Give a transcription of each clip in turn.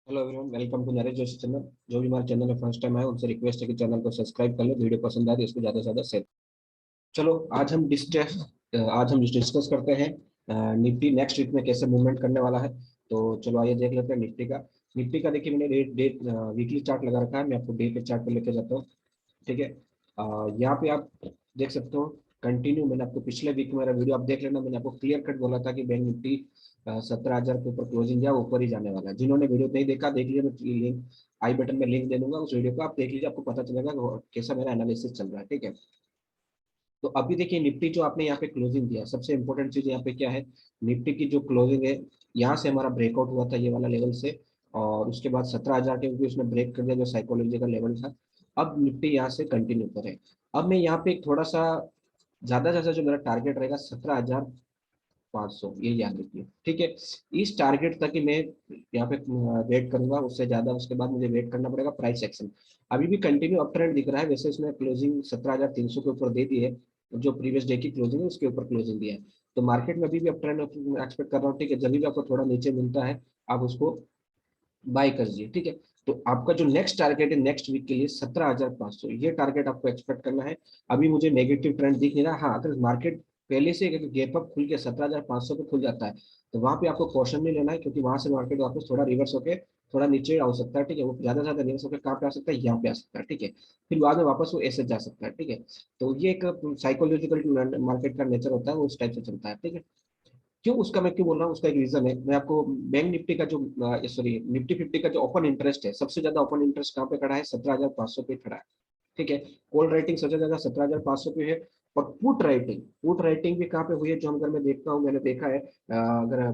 Hello everyone, welcome to Naresh Joshi channel. जो भी हमारे चैनल में फर्स्ट टाइम आए उनसे रिक्वेस्ट है कि चैनल को सब्सक्राइब कर ले। वीडियो पसंद आए तो इसको ज़्यादा से ज़्यादा शेयर। चलो आज हम डिस्कस करते हैं निफ्टी नेक्स्ट वीक में कैसे मूवमेंट करने वाला है। तो चलो आइए देख लेते हैं निफ्टी का देखिए, मैंने डेट डेट वीकली चार्ट लगा रखा है। मैं आपको डे पे चार्ट पे लेके जाता हूँ। ठीक है। यहाँ पे आप देख सकते हो कंटिन्यू। मैंने आपको पिछले वीक में मेरा वीडियो आप देख लेना, मैंने आपको क्लियर कट बोला था कि बैंक निफ्टी 17,000 के ऊपर क्लोजिंग या ऊपर ही जाने वाला है। जिन्होंने वीडियो नहीं देखा देख लीजिए, मैं लिंक आई बटन में लिंक दे दूंगा, उस वीडियो को आप देख लीजिए, आपको पता चलेगा कैसा मेरा एनालिसिस चल रहा है। ठीक है। तो अभी देखिए निफ्टी जो आपने यहाँ पे क्लोजिंग दिया, सबसे इंपॉर्टेंट चीज यहाँ पे क्या है, निफ्टी की जो क्लोजिंग है, यहाँ से हमारा ब्रेकआउट हुआ था ये वाला लेवल से, और उसके बाद 17,000 के ऊपर उसने ब्रेक कर दिया जो साइकोलॉजिकल लेवल था। अब निफ्टी यहाँ से कंटिन्यू करे। अब मैं यहाँ पे एक थोड़ा सा ज्यादा से ज्यादा जो मेरा टारगेट रहेगा 17,500, ये याद रखिए। ठीक है। इस टारगेट तक ही मैं यहाँ पे वेट करूंगा, उससे ज्यादा उसके बाद मुझे वेट करना पड़ेगा प्राइस एक्शन। अभी भी कंटिन्यू अप ट्रेंड दिख रहा है, वैसे इसने क्लोजिंग 17,300 के ऊपर दे दी है। जो प्रीवियस डे की क्लोजिंग है उसके ऊपर क्लोजिंग दिया है। तो मार्केट में अभी भी अप ट्रेंड एक्सपेक्ट कर रहा हूँ। ठीक है। जब भी आपको थोड़ा नीचे मिलता है आप उसको बाय कर दिए। ठीक है। तो आपका जो नेक्स्ट टारगेट है नेक्स्ट वीक के लिए 17,500, ये टारगेट आपको एक्सपेक्ट करना है। अभी मुझे नेगेटिव ट्रेंड दिख नहीं रहा। हाँ, अगर मार्केट पहले से गैप अप खुल के 17,500 पे खुल जाता है तो वहां पे आपको कॉशन नहीं लेना है, क्योंकि वहां से मार्केट वापस थोड़ा रिवर्स होकर थोड़ा नीचे आ सकता है। ठीक है। वो ज्यादा ज्यादा रिवर्स होकर कहाँ पे आ सकता है, यहाँ पे आ सकता है। ठीक है। फिर बाद में वापस वो ऐसे जा सकता है। ठीक है। तो ये एक साइकोलॉजिकल मार्केट का नेचर होता है, वो उस टाइप से चलता है। ठीक है। क्यों उसका मैं क्यों बोल रहा हूँ, उसका एक रीजन है। मैं आपको बैंक निफ्टी का जो सॉरी निफ्टी 50 का जो ओपन इंटरेस्ट है, सबसे ज्यादा ओपन इंटरेस्ट कहाँ पे खड़ा है, 17,500 पे खड़ा है। ठीक है। कॉल राइटिंग सबसे ज्यादा 17,500 पे है। और पुट राइटिंग भी कहाँ पे हुई है, जो अगर मैं देखता हूँ, मैंने देखा है अगर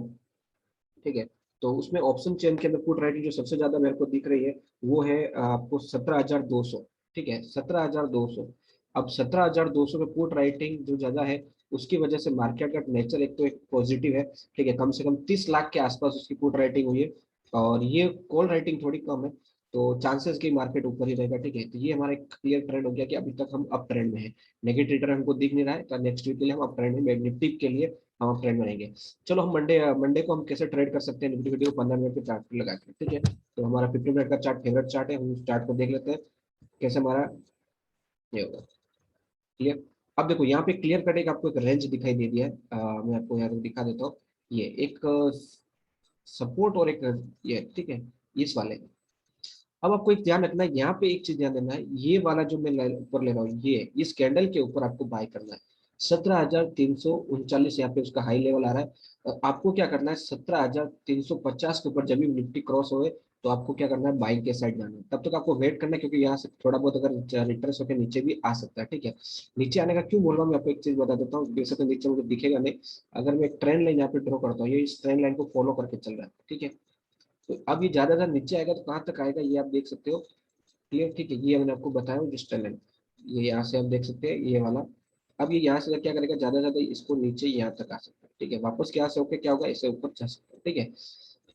ठीक है, तो उसमें ऑप्शन चेन के अंदर पुट राइटिंग जो सबसे ज्यादा मेरे को दिख रही है वो है आपको 17,200। ठीक है। 17,200। अब 17,200 पे पुट राइटिंग जो ज्यादा है, उसकी वजह से मार्केट का नेचर एक तो एक पॉजिटिव है। ठीक है। कम से कम 30 लाख के आसपास उसकी पुट राइटिंग हुई है, और ये कॉल राइटिंग थोड़ी कम है। तो चांसेस की मार्केट ऊपर ही रहेगा। ठीक है। तो ये हमारा एक क्लियर ट्रेंड हो गया कि अभी तक हम अप ट्रेंड में है। नेगेटिव ट्रेंड हमको दिख नहीं रहा है, तो नेक्स्ट वीक के लिए हम अप ट्रेंड में, निफ्टी के लिए हम अप ट्रेंड में रहेंगे। चलो हम मंडे को हम कैसे ट्रेड कर सकते हैं, निफ्टी फिफ्टी को 15 मिनट के चार्ट पे लगा के। ठीक है। तो हमारा 50 मिनट का चार्ट फेवरेट चार्ट है, हम उस चार्ट को देख लेते हैं कैसे हमारा ये होगा। क्लियर। अब देखो यहाँ पे क्लियर कट एक आपको एक रेंज दिखाई दे दिया है। मैं आपको यहाँ पे दिखा देता हूँ। ये एक सपोर्ट और एक ये, ठीक है, इस वाले। अब आपको एक ध्यान रखना है, यहाँ पे एक चीज ध्यान देना है, ये वाला जो मैं ऊपर ले रहा हूँ, ये इस कैंडल के ऊपर आपको बाय करना है। 17,339 यहाँ पे उसका हाई लेवल आ रहा है। आपको क्या करना है, 17,350 के ऊपर जब भी निफ्टी क्रॉस होए तो आपको क्या करना है, बाइंग के साइड जाना है। तब तक आपको वेट करना है, क्योंकि यहाँ से थोड़ा बहुत अगर रिट्रेस होकर नीचे भी आ सकता है। ठीक है। नीचे आने का क्यों बोल रहा हूँ, मैं आपको एक चीज बता देता हूँ। वैसे तो नीचे मुझे दिखेगा नहीं, अगर मैं एक ट्रेंड लाइन यहाँ पे ड्रॉ करता हूँ, ये इस ट्रेंड लाइन को फॉलो करके चल रहा है। ठीक है। तो अब ये ज्यादा ज्यादा नीचे आएगा तो कहाँ तक आएगा ये आप देख सकते हो। क्लियर। ठीक है। ये मैंने आपको बताया हूँ जिस टनल, ये यहाँ से आप देख सकते हैं ये वाला। अब ये यहाँ से क्या करेगा, ज्यादा ज्यादा इसको नीचे यहाँ तक आ सकता है। ठीक है। वापस क्या से होकर क्या होगा, इसे ऊपर जा सकता है। ठीक है।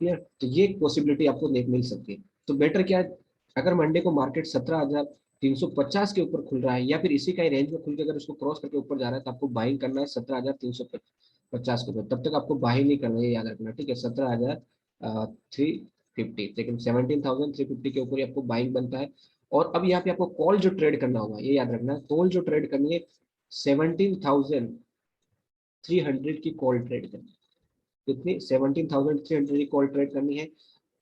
क्लियर। तो ये एक पॉसिबिलिटी आपको देख मिल सकती है। तो बेटर क्या है, अगर मंडे को मार्केट 17,350 के ऊपर खुल रहा है, या फिर इसी का ही रेंज में खुल के अगर उसको क्रॉस करके ऊपर जा रहा है, तो आपको बाइंग करना है 17,350 के ऊपर। तब तक आपको बाइंग नहीं करना है, ये याद रखना। ठीक है। 17,350, लेकिन 17,350 के ऊपर ही आपको बाइंग बनता है। और अब यहाँ पे आपको कॉल जो ट्रेड करना होगा, ये याद रखना है, कॉल जो ट्रेड करनी है 17,300 की कॉल ट्रेड करनी है। कितनी, 17,300 की कॉल ट्रेड करनी है।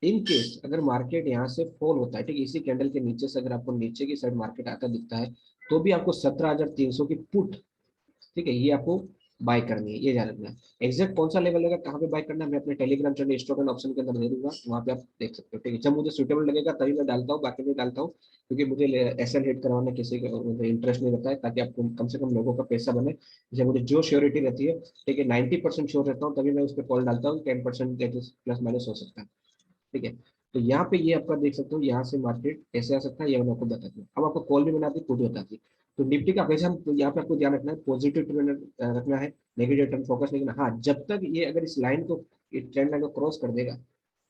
इन केस अगर मार्केट यहाँ से फॉल होता है, ठीक है, इसी कैंडल के नीचे से अगर आपको नीचे की साइड मार्केट आता दिखता है, तो भी आपको 17,300 की पुट, ठीक है, ये आपको बाय करनी है, ये ध्यान रखना है। एग्जैक्ट कौन सा लेवल लगेगा, कहाँ पे बाय करना है, मैं अपने Telegram channel stock and option के अंदर दे दूंगा, वहाँ पे आप देख सकते हो। ठीक है। जब मुझे सुटेबल लगेगा तभी मैं डालता हूँ, बाकी नहीं डालता हूँ, क्योंकि मुझे एसएल हिट करवाना किसी का मुझे इंटरेस्ट नहीं रहता है, ताकि आपको कम से कम लोगों का पैसा बने। जब मुझे जो श्योरिटी रहती है, ठीक है, 90% श्योर रहता हूँ, तभी मैं उस पर कॉल डालता हूँ। 10% प्लस माइनस हो सकता है। ठीक है। तो यहाँ पे ये आपका देख सकते हो, यहाँ से मार्केट कैसे आ सकता है, ये मैंने आपको बता दिया। अब आपको कॉल भी बनाती है, खुद भी बताती है। तो निफ्टी का वैसे हम, तो यहाँ पे आपको ध्यान रखना है, पॉजिटिव ट्रेंड रखना है, नेगेटिव ट्रेंड फोकस नहीं करना। हाँ, जब तक ये अगर इस लाइन को, इस ट्रेंड लाइन को क्रॉस कर देगा,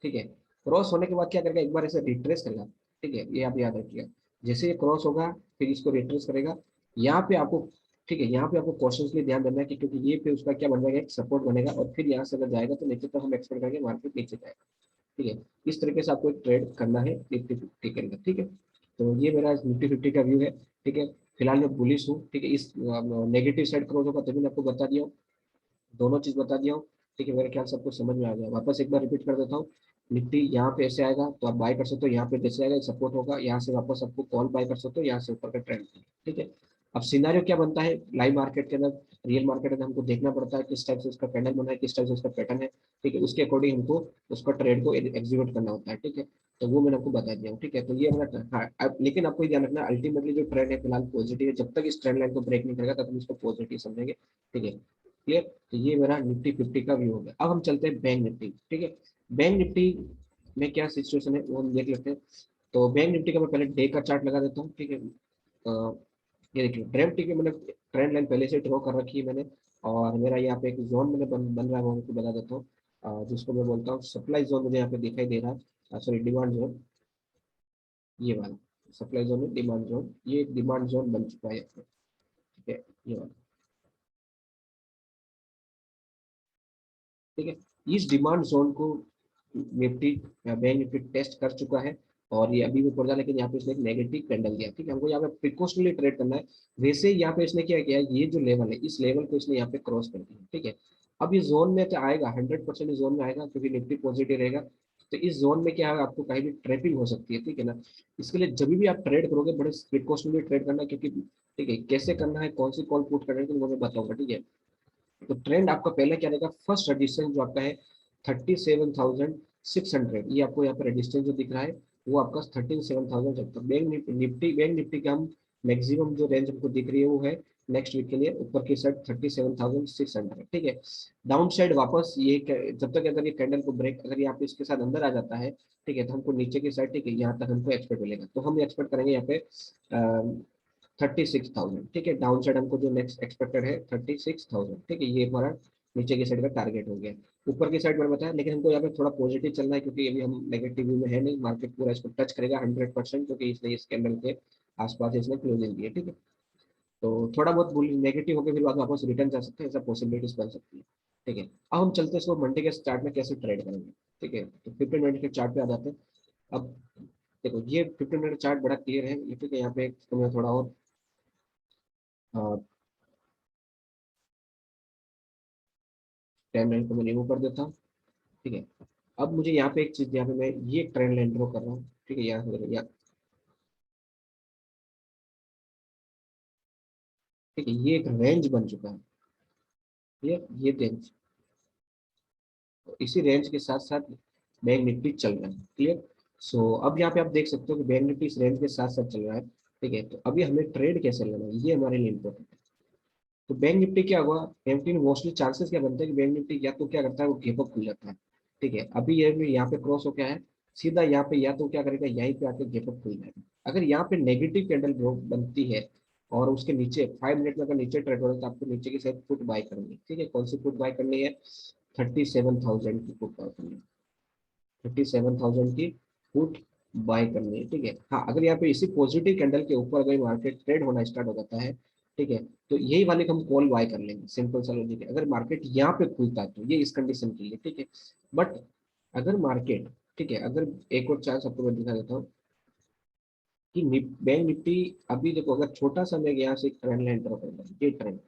ठीक है, क्रॉस होने के बाद क्या करेगा, एक बार ऐसे रिट्रेस करेगा। ठीक है। ये आप याद रखिएगा, जैसे ये क्रॉस होगा फिर इसको रिट्रेस करेगा। यहाँ पे आपको, ठीक है, यहाँ पे आपको कॉशनसली ध्यान देना है कि, क्योंकि ये पे उसका क्या बन जाएगा, एक सपोर्ट बनेगा, और फिर यहाँ से अगर जाएगा तो नीचे तक हम एक्सपेक्ट करेंगे मार्केट नीचे जाएगा। ठीक है। इस तरीके से आपको एक ट्रेड करना है निफ्टी फिफ्टी के अंदर, ठीक है। तो ये मेरा निफ्टी फिफ्टी का व्यू है, ठीक है। फिलहाल मैं बुलिश हूँ, ठीक है। इस नेगेटिव साइड क्रॉस होगा तभी मैं आपको बता दिया हूँ, दोनों चीज बता दिया हूँ, ठीक है। मेरे ख्याल से आपको समझ में आ गया। वापस एक बार रिपीट कर देता हूँ, निफ्टी यहाँ पे ऐसे आएगा तो आप बाय कर सकते हो, यहाँ पे जैसे आएगा सपोर्ट होगा, यहाँ से वापस आपको कॉल बाय कर सकते हो, यहाँ से ऊपर का ट्रेंड, ठीक है। अब सिनारियो क्या बनता है लाइव मार्केट के अंदर, रियल मार्केट के अंदर हमको देखना पड़ता है किस टाइप से उसका कैंडल बना है, किस टाइप से उसका पैटर्न है, ठीक है। उसके अकॉर्डिंग हमको उसका ट्रेड को एग्जीक्यूट करना होता है, ठीक है। तो वो मैंने आपको बता दिया हूँ, ठीक है। तो ये मेरा, हाँ लेकिन आपको ये ध्यान रखना अल्टीमेटली जो ट्रेंड है फिलहाल पॉजिटिव है, जब तक इस ट्रेंड लाइन को ब्रेक नहीं करेगा तब हम इसको पॉजिटिव समझेंगे, ठीक है। क्लियर। तो ये मेरा निफ्टी फिफ्टी का व्यू हो गया। अब हम चलते हैं बैंक निफ्टी, ठीक है। बैंक निफ्टी में क्या सिचुएशन है वो हम देख लेते हैं। तो बैंक निफ्टी का मैं पहले डे का चार्ट लगा देता हूँ, ठीक है। ये देखिए ट्रेंड निफ्टी की मैंने ट्रेंड लाइन पहले से ड्रॉ कर रखी है मैंने, और मेरा यहाँ पे एक जोन मैंने बन रहा है, वो आपको बता देता हूँ। जिसको मैं बोलता हूँ सप्लाई जोन, मुझे यहाँ पे दिखाई दे रहा है, सॉरी डिमांड जोन, ये वाला सप्लाई जोन है, डिमांड जोन, ये डिमांड जोन बन चुका है, ठीक है। ये वाला, ठीक है। इस डिमांड जोन को निफ्टी बैंक निफ्टी टेस्ट कर चुका है, और ये अभी भी पड़ रहा है, लेकिन यहाँ पे इसने एक नेगेटिव कैंडल दिया, ठीक है। हमको यहाँ पे प्रिकॉशनली ट्रेड करना है। वैसे यहाँ पे इसने क्या किया, ये जो लेवल है इस लेवल को इसने यहाँ पे क्रॉस कर दिया, ठीक है। अब ये जोन में तो आएगा 100%, इस जोन में आएगा क्योंकि निफ्टी पॉजिटिव रहेगा। तो इस जोन में क्या है, आपको कहीं भी ट्रैपिंग हो सकती है, ठीक है ना। इसके लिए जब भी आप ट्रेड करोगे बड़े प्रिकॉशनली ट्रेड करना, क्योंकि ठीक है कैसे करना है, कौन सी कॉल पुट करना है, तो वो मैं बताऊंगा, ठीक है। तो ट्रेंड आपका पहले क्या रहेगा, फर्स्ट रजिस्टेंस जो आपका है 37,600, ये आपको यहाँ पे रजिस्टेंस जो दिख रहा है वो आपका 37,000 चलता है। बैंक निफ्टी का हम मैक्सिमम जो रेंज हमको दिख रही है वो है नेक्स्ट वीक के लिए ऊपर की साइड 37,600, ठीक है। डाउन साइड वापस ये जब तक अगर ये कैंडल को ब्रेक, अगर यहाँ पे इसके साथ अंदर आ जाता है, ठीक है, तो हमको नीचे की साइड, ठीक है, यहाँ तक हमको एक्सपेक्ट मिलेगा। तो हम एक्सपेक्ट करेंगे यहाँ पे 36,000, ठीक है। डाउन साइड हमको जो नेक्स्ट एक्सपेक्टेड है 36,000, ठीक है। ये हमारा नीचे की साइड का टारगेट हो गया। ऊपर की साइड मैंने बताया, लेकिन हमको यहाँ पे थोड़ा पॉजिटिव चलना है क्योंकि अभी हम नेगेटिव व्यू में है नहीं, मार्केट पूरा इसको टच करेगा 100%, क्योंकि इसने इस कैंडल के आसपास इसने क्लोजिंग दी है, ठीक है। तो थोड़ा बहुत नेगेटिव होकर फिर बाद में वापस रिटर्न जा सकते हैं, ऐसा पॉसिबिलिटीज बन सकती है, ठीक है। अब हम चलते हैं इसको मंडे के चार्ट में कैसे ट्रेड करेंगे, ठीक है। तो 15 मिनट के चार्ट पे आ जाते हैं। अब देखो ये 15 मिनट चार्ट बड़ा क्लियर है, ये ठीक है। यहाँ पे तो मैं थोड़ा और टाइम लाइन को मैं रिमूव कर देता हूँ, ठीक है। अब मुझे यहाँ पे एक चीज, यहाँ पे मैं ये ट्रेंड लाइन ड्रॉ कर रहा हूँ, ठीक है। यहाँ से ठीक है, ये एक रेंज बन चुका है, ये रेंज, इसी रेंज के साथ साथ बैंक निफ्टी चल रहा है, क्लियर। सो अब यहाँ पे आप देख सकते हो कि बैंक निफ्टी इस रेंज के साथ साथ चल रहा है, ठीक है। तो अभी हमें ट्रेड कैसे लेना है ये हमारे लिए इम्पोर्टेंट है। तो बैंक निफ्टी क्या हुआ, बैंक निफ्टी में मोस्टली चांसेस क्या बनते हैं कि बैंक निफ्टी या तो क्या करता है वो गेप अप खुल जाता है, ठीक है। अभी ये भी यहाँ पे क्रॉस हो गया है, सीधा यहाँ पे या तो क्या करेगा यहीं पे आके गेप अप खुल जाएगा। अगर यहाँ पे नेगेटिव कैंडल बनती है और उसके नीचे 5 मिनट में अगर नीचे ट्रेड हो रहा है तो आपको नीचे की साइड पुट बाय करनी है, ठीक है। कौन सी पुट बाय करनी है, 37,000 की पुट बाय करनी है, 37,000 की पुट बाय करनी है, ठीक है। हाँ अगर यहाँ पे इसी पॉजिटिव कैंडल के ऊपर अगर मार्केट ट्रेड होना स्टार्ट हो जाता है, ठीक है, तो यही वाले को हम कॉल बाय कर लेंगे, सिंपल सा लॉजिक है। अगर मार्केट यहाँ पे खुलता है तो ये इस कंडीशन के लिए, ठीक है। बट अगर मार्केट, ठीक है, अगर एक और चांस आपको मैं दिखा देता हूँ कि बैंक निफ्टी, अभी देखो अगर छोटा सा मैं यहाँ से एक ट्रेंड लाइन ड्रॉ कर दूं, ये ट्रेंड,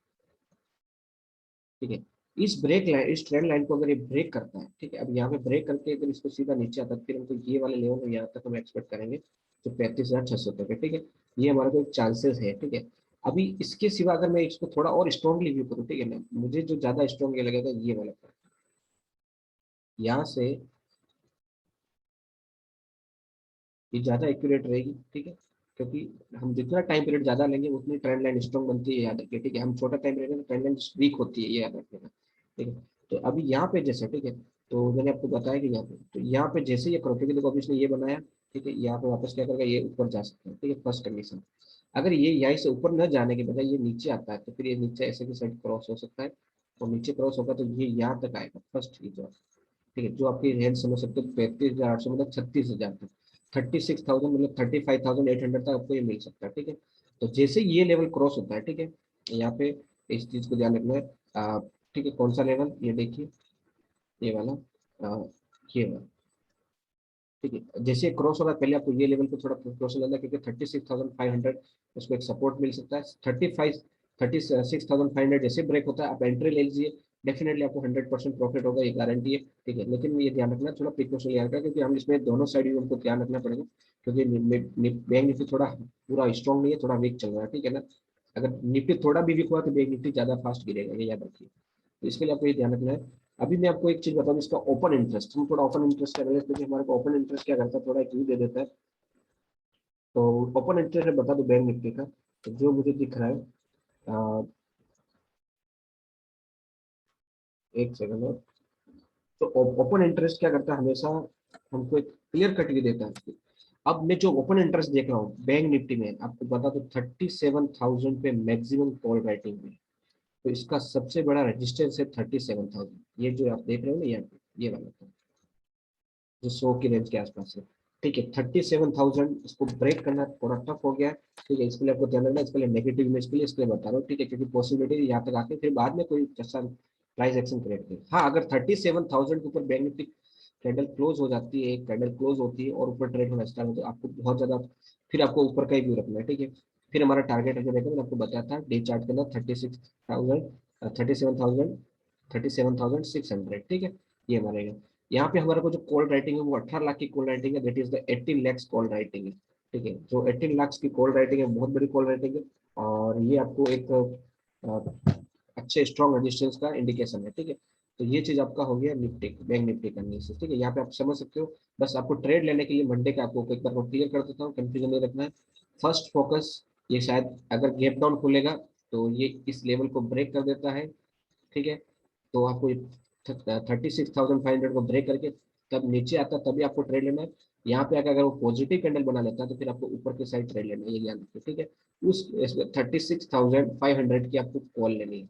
ठीक है, इस ब्रेक लाइन, इस ट्रेंड लाइन को अगर ये ब्रेक करता है, ठीक है, अब यहाँ पे ब्रेक करके अगर इसको सीधा नीचे आता है फिर हमको ये वाले लेवल में यहाँ तक हम एक्सपेक्ट करेंगे तो 35,600 तक है, ठीक है। ये हमारा कोई चांसेस है, ठीक है। अभी इसके सिवा अगर मैं इसको थोड़ा और स्ट्रॉन्गली व्यू करूँ, ठीक है ना, मुझे जो ज्यादा स्ट्रॉन्ग ये लगेगा ये वाला part। यहाँ से ये ज्यादा एक्यूरेट रहेगी, ठीक है, क्योंकि हम जितना टाइम पीरियड ज्यादा लेंगे उतनी ट्रेंड लाइन स्ट्रॉन्ग बनती है, याद रखिए, ठीक है। हम छोटा टाइम पीरियड में ट्रेंड लाइन वीक होती है, ये याद रखिएगा, ठीक है। तो अभी यहाँ पे जैसे, ठीक है, तो मैंने आपको बताया कि यहाँ पे, तो यहाँ पे जैसे ये करो, ठीक है, देखो अभी इसने ये बनाया, ठीक है, यहाँ पे वापस क्या करेगा, ये ऊपर जा सकता है, ठीक है, फर्स्ट कंडीशन। अगर ये यहाँ से ऊपर न जाने के बजाय ये नीचे आता है तो फिर ये नीचे ऐसे की साइड क्रॉस हो सकता है, और नीचे क्रॉस होगा तो ये यहाँ तक आएगा फर्स्ट की जो, ठीक है, जो आपकी रेंज समझ सकते हो 35,800 मतलब 36,000 तक, 36,000 मतलब 35,800 तक आपको ये मिल सकता है, ठीक है। तो जैसे ये लेवल क्रॉस होता है, ठीक है, यहाँ पे इस चीज को ध्यान रखना है, ठीक है। कौन सा लेवल, ये देखिए, ये वाला, आ, ये वाला, ठीक है। जैसे क्रॉस होगा पहले आपको ये लेवल पे थोड़ा क्रॉस हो जाता है, क्योंकि 36,500 उसको एक सपोर्ट मिल सकता है। 36,500 जैसे ब्रेक होता है आप एंट्री ले लीजिए, डेफिनेटली आपको 100% प्रॉफिट होगा, ये गारंटी है। ठीक है, लेकिन ये ध्यान रखना थोड़ा प्रिकॉशन लिया रखना, क्योंकि हम इसमें दोनों साइड हमको ध्यान रखना पड़ेगा, क्योंकि बैंक निफ्टी थोड़ा पूरा स्ट्रॉन्ग नहीं है, थोड़ा वीक चल रहा है। ठीक है ना, अगर निफ्टी थोड़ा भी वीक हुआ तो बैंक निफ्टी ज्यादा फास्ट गिरेगा, ये याद रखिए। तो इसके लिए आपको ये ध्यान रखना है। अभी मैं आपको एक चीज बताऊं, इसका ओपन इंटरेस्ट, हम थोड़ा ओपन इंटरेस्ट करेंगे, क्योंकि हमारे को ओपन इंटरेस्ट क्या करता है, थोड़ा एक व्यू दे देता है। तो ओपन इंटरेस्ट बता दो बैंक निफ्टी का, तो जो मुझे दिख रहा है, एक सेकंड और। तो ओपन इंटरेस्ट क्या करता है, हमेशा हमको एक क्लियर कट भी देता है। अब मैं जो ओपन इंटरेस्ट देख रहा हूँ बैंक निफ्टी में, आपको बता दो 37,000 पे मैक्सिमम कॉल राइटिंग में। तो इसका सबसे बड़ा रेजिस्टेंस है 37,000, ये जो आप देख रहे हो ना यहाँ पे, ये वाला था, जो 100 की रेंज के आसपास है। ठीक है, 37,000 इसको ब्रेक करना थोड़ा टफ हो गया है। ठीक है, इसके लिए आपको ध्यान रखना, इसके लिए नेगेटिव इमेज के लिए इसके लिए बता रहा हूँ। ठीक है, क्योंकि पॉसिबिलिटी यहाँ तक आके फिर बाद में कोई अच्छा प्राइस एक्शन क्रिएट करे। हाँ, अगर 37,000 के ऊपर बैंक निफ्टी कैंडल क्लोज हो जाती है, एक कैंडल क्लोज होती है और ऊपर ट्रेड होना स्टार्ट हो, तो आपको बहुत ज्यादा फिर आपको ऊपर का ही व्यू रखना है। ठीक है, फिर हमारा टारगेट अगर देखो, मैंने आपको बताया था डे चार्ट के अंदर 36,000, 37,000, 37,600। ठीक है, ये हमारा है। यहाँ पे हमारे को जो कॉल राइटिंग है वो 18 लाख की कॉल राइटिंग है, that is the 18 lakhs call writing है। ठीक है, जो 18 लाख की कॉल राइटिंग है बहुत बड़ी कॉल राइटिंग है, और ये आपको एक अच्छे स्ट्रॉन्ग रेजिस्टेंस का इंडिकेशन है। ठीक है, तो ये चीज आपका हो गया निफ्टी, बैंक निफ्टी का एनालिसिस। ठीक है, यहाँ पे आप समझ सकते हो। बस आपको ट्रेड लेने के लिए मंडे का आपको एक बार क्लियर कर देता हूँ, कंफ्यूजन नहीं रखना है। फर्स्ट फोकस, ये शायद अगर गैप डाउन खुलेगा तो ये इस लेवल को ब्रेक कर देता है। ठीक है, तो आपको 36,500 को ब्रेक करके तब नीचे आता है, तभी आपको ट्रेड लेना है। यहाँ पे आकर अगर वो पॉजिटिव कैंडल बना लेता है तो फिर आपको ऊपर की साइड ट्रेड लेना है, ये ध्यान रखिए। ठीक है, उस 36,500 की आपको कॉल लेनी है।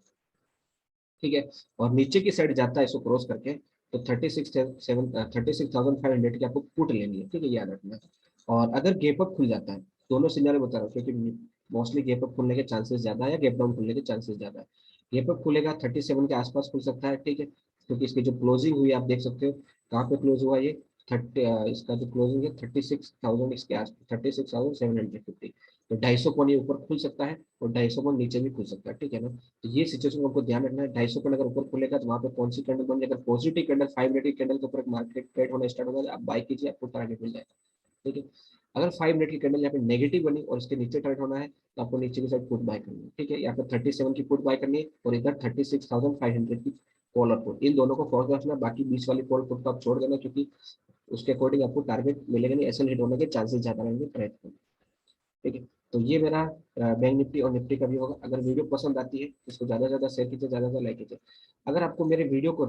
ठीक है, और नीचे की साइड जाता है इसको क्रॉस करके, तो 36,500 की आपको पुट लेनी है। ठीक है, याद रखना है। और अगर गैप अप खुल जाता है, दोनों सिनारियो बता रहा हूँ, क्योंकि मोस्टली गैप अप खुलने के चांसेस ज्यादा है या गैप डाउन खुलने के चांसेस ज्यादा है। गैप अप खुलेगा 37 के आसपास खुल सकता है। ठीक है, क्योंकि इसकी जो क्लोजिंग हुई आप देख सकते हो, कहाँ पे क्लोज हुआ ये, 30, इसका जो क्लोजिंग है 36,000 इसके आस 36,750। तो 250 पॉइंट ये ऊपर खुल सकता है और 250 पॉइंट नीचे भी खुल सकता है। ठीक है ना, तो ये सिचुएशन को आपको ध्यान रखना है। 250 पॉइंट अगर ऊपर खुलेगा तो वहाँ पे कौन सी कैंडल बन जाए, अगर पॉजिटिव कैंडल 5 मिनट की कैंडल के ऊपर मार्केट ट्रेड होना स्टार्ट होगा, आप बाय कीजिए, आपको टारगेट मिल जाएगा। ठीक है, अगर 5 मिनट की कैंडल यहाँ पे नेगेटिव बनी और इसके नीचे ट्रेड होना है, तो आपको नीचे की साइड पुट बाय करनी है। ठीक है, यहाँ पे 37 की पुट बाय करनी है और इधर 36,500 की कॉल और पुट, इन दोनों को फॉलो रखना। बाकी 20 वाली कॉल पुट को आप छोड़ देना, क्योंकि उसके अकॉर्डिंग आपको टारगेट मिलेगा नहीं, एसएल हिट होने के चांसेस ज्यादा रहेंगे ट्रेड में। ठीक है, तो ये मेरा बैंक निफ्टी और निफ्टी का भी होगा। अगर वीडियो पसंद आती है तो इसको ज्यादा से ज्यादा शेयर कीजिए, ज्यादा से ज्यादा लाइक कीजिए। अगर आपको मेरे वीडियो को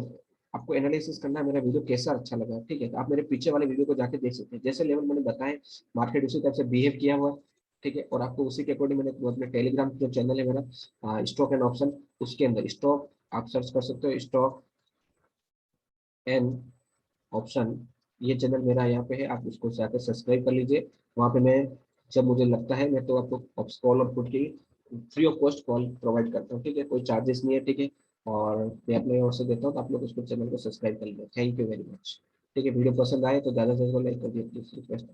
आपको एनालिसिस करना है, मेरा वीडियो कैसा अच्छा लगा, ठीक है, तो आप मेरे पीछे वाले वीडियो को जाके देख सकते हैं। जैसे लेवल मैंने बताए, मार्केट उसी तरह से बिहेव किया हुआ। ठीक है, और आपको उसी के अकॉर्डिंग मैंने वो अपने टेलीग्राम जो चैनल है मेरा, स्टॉक एंड ऑप्शन, उसके अंदर स्टॉक आप सर्च कर सकते हो, स्टॉक एंड ऑप्शन, ये चैनल मेरा यहाँ पे है, आप उसको जाकर सब्सक्राइब कर लीजिए। वहाँ पे मैं जब मुझे लगता है मैं तो आपको कॉल और पुट की free of cost call provide करता हूँ। ठीक है, कोई चार्जेस नहीं है। ठीक है, और मैं अपने ओर से देता हूँ, तो आप लोग उसको चैनल को सब्सक्राइब कर लीजिए। Thank you very much. ठीक है, वीडियो पसंद आए तो ज़्यादा से ज़्यादा लाइक कर दिए प्लीज, रिक्वेस्ट।